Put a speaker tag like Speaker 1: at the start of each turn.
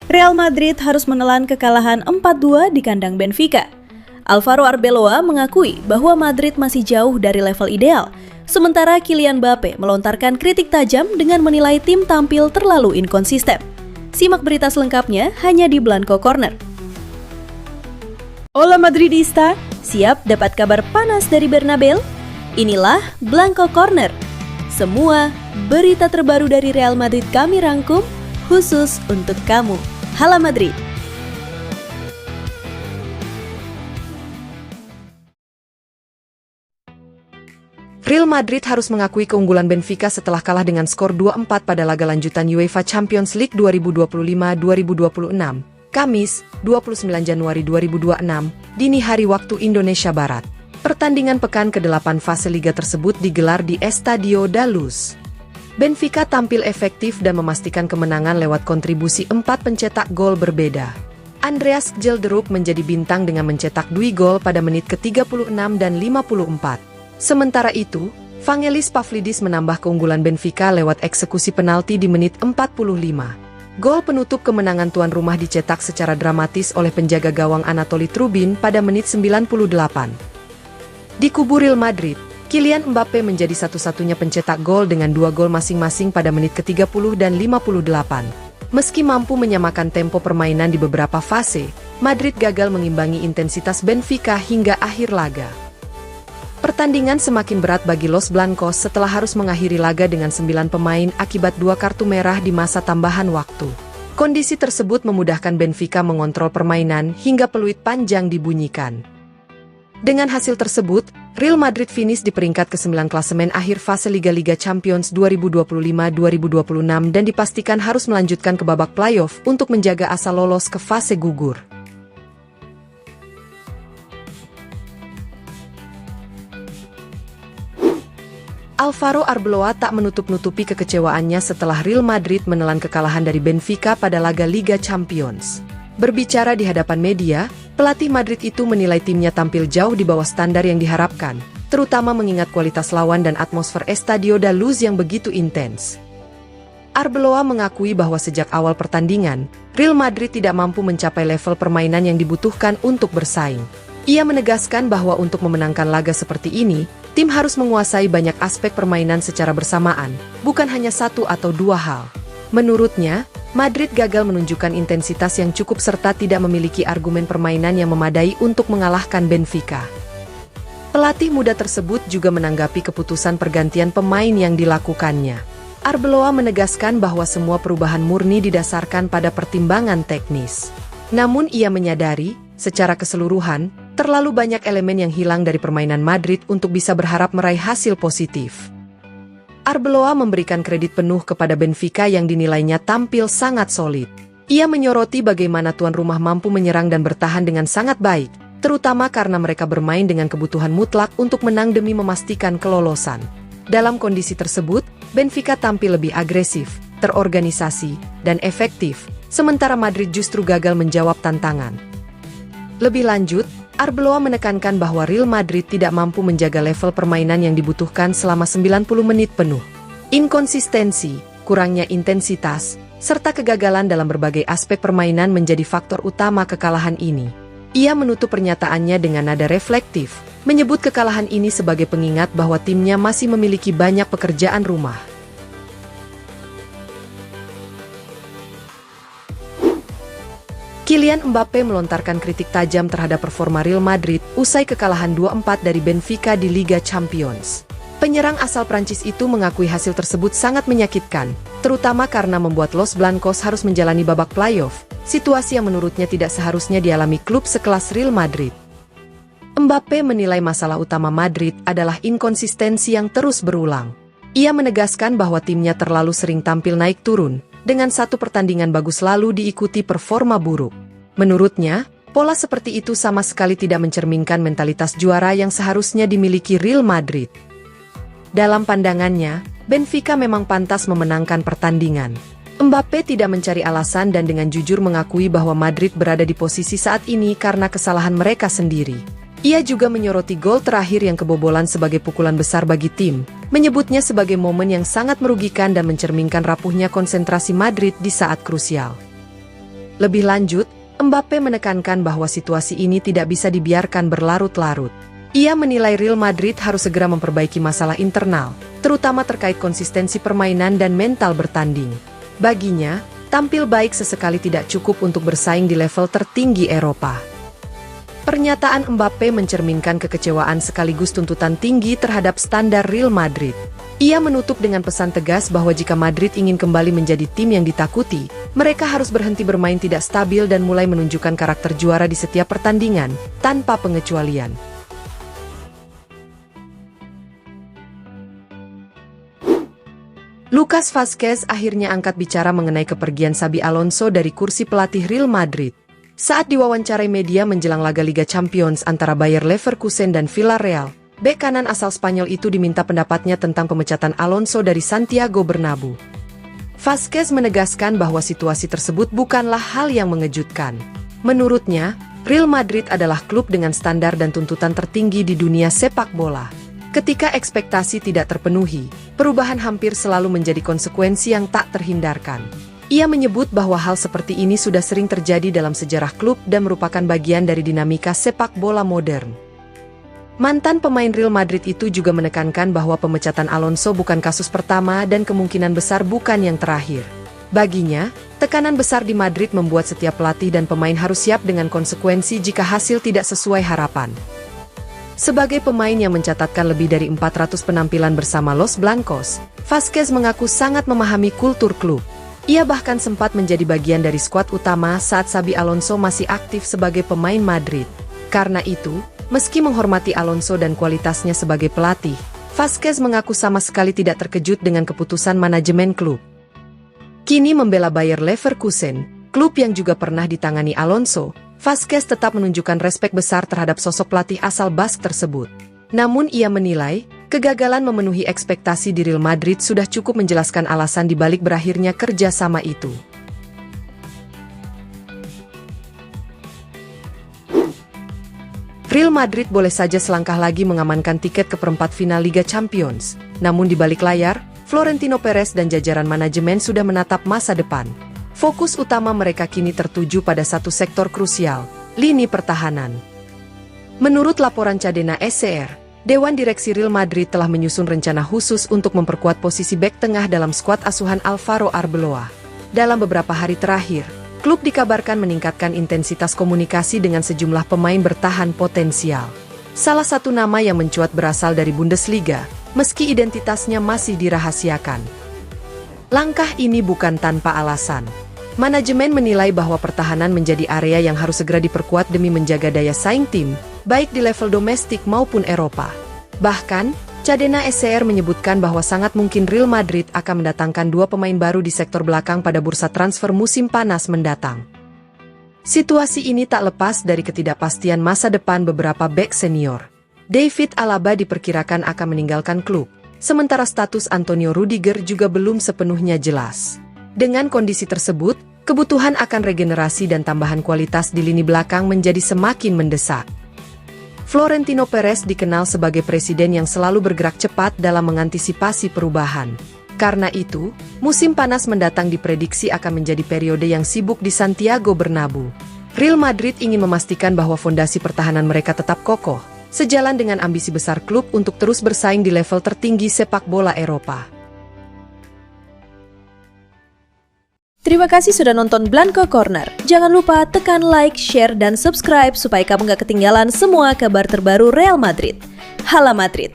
Speaker 1: Real Madrid harus menelan kekalahan 4-2 di kandang Benfica. Alvaro Arbeloa mengakui bahwa Madrid masih jauh dari level ideal, sementara Kylian Mbappe melontarkan kritik tajam dengan menilai tim tampil terlalu inkonsisten. Simak berita selengkapnya hanya di Blanco Corner. Hola Madridista, siap dapat kabar panas dari Bernabeu? Inilah Blanco Corner. Semua berita terbaru dari Real Madrid kami rangkum khusus untuk kamu. Hala Madrid.
Speaker 2: Real Madrid harus mengakui keunggulan Benfica setelah kalah dengan skor 2-4 pada laga lanjutan UEFA Champions League 2025-2026, Kamis, 29 Januari 2026, dini hari waktu Indonesia Barat. Pertandingan pekan ke-8 fase liga tersebut digelar di Estadio da Luz. Benfica tampil efektif dan memastikan kemenangan lewat kontribusi 4 pencetak gol berbeda. Andreas Gelderop menjadi bintang dengan mencetak 2 gol pada menit ke-36 dan 54. Sementara itu, Vangelis Pavlidis menambah keunggulan Benfica lewat eksekusi penalti di menit 45. Gol penutup kemenangan tuan rumah dicetak secara dramatis oleh penjaga gawang Anatoli Trubin pada menit 98. Di kubu Real Madrid, Kylian Mbappe menjadi satu-satunya pencetak gol dengan 2 gol masing-masing pada menit ke-30 dan 58. Meski mampu menyamakan tempo permainan di beberapa fase, Madrid gagal mengimbangi intensitas Benfica hingga akhir laga. Pertandingan semakin berat bagi Los Blancos setelah harus mengakhiri laga dengan 9 pemain akibat 2 kartu merah di masa tambahan waktu. Kondisi tersebut memudahkan Benfica mengontrol permainan hingga peluit panjang dibunyikan. Dengan hasil tersebut, Real Madrid finish di peringkat ke-9 klasemen akhir fase Liga Champions 2025-2026 dan dipastikan harus melanjutkan ke babak playoff untuk menjaga asa lolos ke fase gugur. Alvaro Arbeloa tak menutup-nutupi kekecewaannya setelah Real Madrid menelan kekalahan dari Benfica pada laga Liga Champions. Berbicara di hadapan media, pelatih Madrid itu menilai timnya tampil jauh di bawah standar yang diharapkan, terutama mengingat kualitas lawan dan atmosfer Estadio da Luz yang begitu intens. Arbeloa mengakui bahwa sejak awal pertandingan, Real Madrid tidak mampu mencapai level permainan yang dibutuhkan untuk bersaing. Ia menegaskan bahwa untuk memenangkan laga seperti ini, tim harus menguasai banyak aspek permainan secara bersamaan, bukan hanya satu atau dua hal. Menurutnya, Madrid gagal menunjukkan intensitas yang cukup serta tidak memiliki argumen permainan yang memadai untuk mengalahkan Benfica. Pelatih muda tersebut juga menanggapi keputusan pergantian pemain yang dilakukannya. Arbeloa menegaskan bahwa semua perubahan murni didasarkan pada pertimbangan teknis. Namun ia menyadari, secara keseluruhan, terlalu banyak elemen yang hilang dari permainan Madrid untuk bisa berharap meraih hasil positif. Arbeloa memberikan kredit penuh kepada Benfica yang dinilainya tampil sangat solid. Ia menyoroti bagaimana tuan rumah mampu menyerang dan bertahan dengan sangat baik, terutama karena mereka bermain dengan kebutuhan mutlak untuk menang demi memastikan kelolosan. Dalam kondisi tersebut, Benfica tampil lebih agresif, terorganisasi, dan efektif, sementara Madrid justru gagal menjawab tantangan. Lebih lanjut, Arbeloa menekankan bahwa Real Madrid tidak mampu menjaga level permainan yang dibutuhkan selama 90 menit penuh. Inkonsistensi, kurangnya intensitas, serta kegagalan dalam berbagai aspek permainan menjadi faktor utama kekalahan ini. Ia menutup pernyataannya dengan nada reflektif, menyebut kekalahan ini sebagai pengingat bahwa timnya masih memiliki banyak pekerjaan rumah. Kylian Mbappe melontarkan kritik tajam terhadap performa Real Madrid usai kekalahan 2-4 dari Benfica di Liga Champions. Penyerang asal Prancis itu mengakui hasil tersebut sangat menyakitkan, terutama karena membuat Los Blancos harus menjalani babak playoff, situasi yang menurutnya tidak seharusnya dialami klub sekelas Real Madrid. Mbappe menilai masalah utama Madrid adalah inkonsistensi yang terus berulang. Ia menegaskan bahwa timnya terlalu sering tampil naik turun, dengan satu pertandingan bagus lalu diikuti performa buruk. Menurutnya, pola seperti itu sama sekali tidak mencerminkan mentalitas juara yang seharusnya dimiliki Real Madrid. Dalam pandangannya, Benfica memang pantas memenangkan pertandingan. Mbappe tidak mencari alasan dan dengan jujur mengakui bahwa Madrid berada di posisi saat ini karena kesalahan mereka sendiri. Ia juga menyoroti gol terakhir yang kebobolan sebagai pukulan besar bagi tim, menyebutnya sebagai momen yang sangat merugikan dan mencerminkan rapuhnya konsentrasi Madrid di saat krusial. Lebih lanjut, Mbappe menekankan bahwa situasi ini tidak bisa dibiarkan berlarut-larut. Ia menilai Real Madrid harus segera memperbaiki masalah internal, terutama terkait konsistensi permainan dan mental bertanding. Baginya, tampil baik sesekali tidak cukup untuk bersaing di level tertinggi Eropa. Pernyataan Mbappe mencerminkan kekecewaan sekaligus tuntutan tinggi terhadap standar Real Madrid. Ia menutup dengan pesan tegas bahwa jika Madrid ingin kembali menjadi tim yang ditakuti, mereka harus berhenti bermain tidak stabil dan mulai menunjukkan karakter juara di setiap pertandingan, tanpa pengecualian. Lucas Vazquez akhirnya angkat bicara mengenai kepergian Xabi Alonso dari kursi pelatih Real Madrid. Saat diwawancarai media menjelang laga Liga Champions antara Bayer Leverkusen dan Villarreal, bek kanan asal Spanyol itu diminta pendapatnya tentang pemecatan Alonso dari Santiago Bernabeu. Vazquez menegaskan bahwa situasi tersebut bukanlah hal yang mengejutkan. Menurutnya, Real Madrid adalah klub dengan standar dan tuntutan tertinggi di dunia sepak bola. Ketika ekspektasi tidak terpenuhi, perubahan hampir selalu menjadi konsekuensi yang tak terhindarkan. Ia menyebut bahwa hal seperti ini sudah sering terjadi dalam sejarah klub dan merupakan bagian dari dinamika sepak bola modern. Mantan pemain Real Madrid itu juga menekankan bahwa pemecatan Alonso bukan kasus pertama dan kemungkinan besar bukan yang terakhir. Baginya, tekanan besar di Madrid membuat setiap pelatih dan pemain harus siap dengan konsekuensi jika hasil tidak sesuai harapan. Sebagai pemain yang mencatatkan lebih dari 400 penampilan bersama Los Blancos, Vazquez mengaku sangat memahami kultur klub. Ia bahkan sempat menjadi bagian dari skuad utama saat Xabi Alonso masih aktif sebagai pemain Madrid. Karena itu, meski menghormati Alonso dan kualitasnya sebagai pelatih, Vazquez mengaku sama sekali tidak terkejut dengan keputusan manajemen klub. Kini membela Bayer Leverkusen, klub yang juga pernah ditangani Alonso, Vazquez tetap menunjukkan respek besar terhadap sosok pelatih asal Bask tersebut. Namun ia menilai, kegagalan memenuhi ekspektasi di Real Madrid sudah cukup menjelaskan alasan dibalik berakhirnya kerjasama itu. Real Madrid boleh saja selangkah lagi mengamankan tiket ke perempat final Liga Champions. Namun di balik layar, Florentino Perez dan jajaran manajemen sudah menatap masa depan. Fokus utama mereka kini tertuju pada satu sektor krusial, lini pertahanan. Menurut laporan Cadena SCR, Dewan Direksi Real Madrid telah menyusun rencana khusus untuk memperkuat posisi bek tengah dalam skuad asuhan Alvaro Arbeloa. Dalam beberapa hari terakhir, klub dikabarkan meningkatkan intensitas komunikasi dengan sejumlah pemain bertahan potensial. Salah satu nama yang mencuat berasal dari Bundesliga, meski identitasnya masih dirahasiakan. Langkah ini bukan tanpa alasan. Manajemen menilai bahwa pertahanan menjadi area yang harus segera diperkuat demi menjaga daya saing tim, baik di level domestik maupun Eropa. Bahkan, Cadena SCR menyebutkan bahwa sangat mungkin Real Madrid akan mendatangkan 2 pemain baru di sektor belakang pada bursa transfer musim panas mendatang. Situasi ini tak lepas dari ketidakpastian masa depan beberapa bek senior. David Alaba diperkirakan akan meninggalkan klub, sementara status Antonio Rudiger juga belum sepenuhnya jelas. Dengan kondisi tersebut, kebutuhan akan regenerasi dan tambahan kualitas di lini belakang menjadi semakin mendesak. Florentino Perez dikenal sebagai presiden yang selalu bergerak cepat dalam mengantisipasi perubahan. Karena itu, musim panas mendatang diprediksi akan menjadi periode yang sibuk di Santiago Bernabeu. Real Madrid ingin memastikan bahwa fondasi pertahanan mereka tetap kokoh, sejalan dengan ambisi besar klub untuk terus bersaing di level tertinggi sepak bola Eropa.
Speaker 1: Terima kasih sudah nonton Blanco Corner. Jangan lupa tekan like, share, dan subscribe supaya kamu gak ketinggalan semua kabar terbaru Real Madrid. Hala Madrid!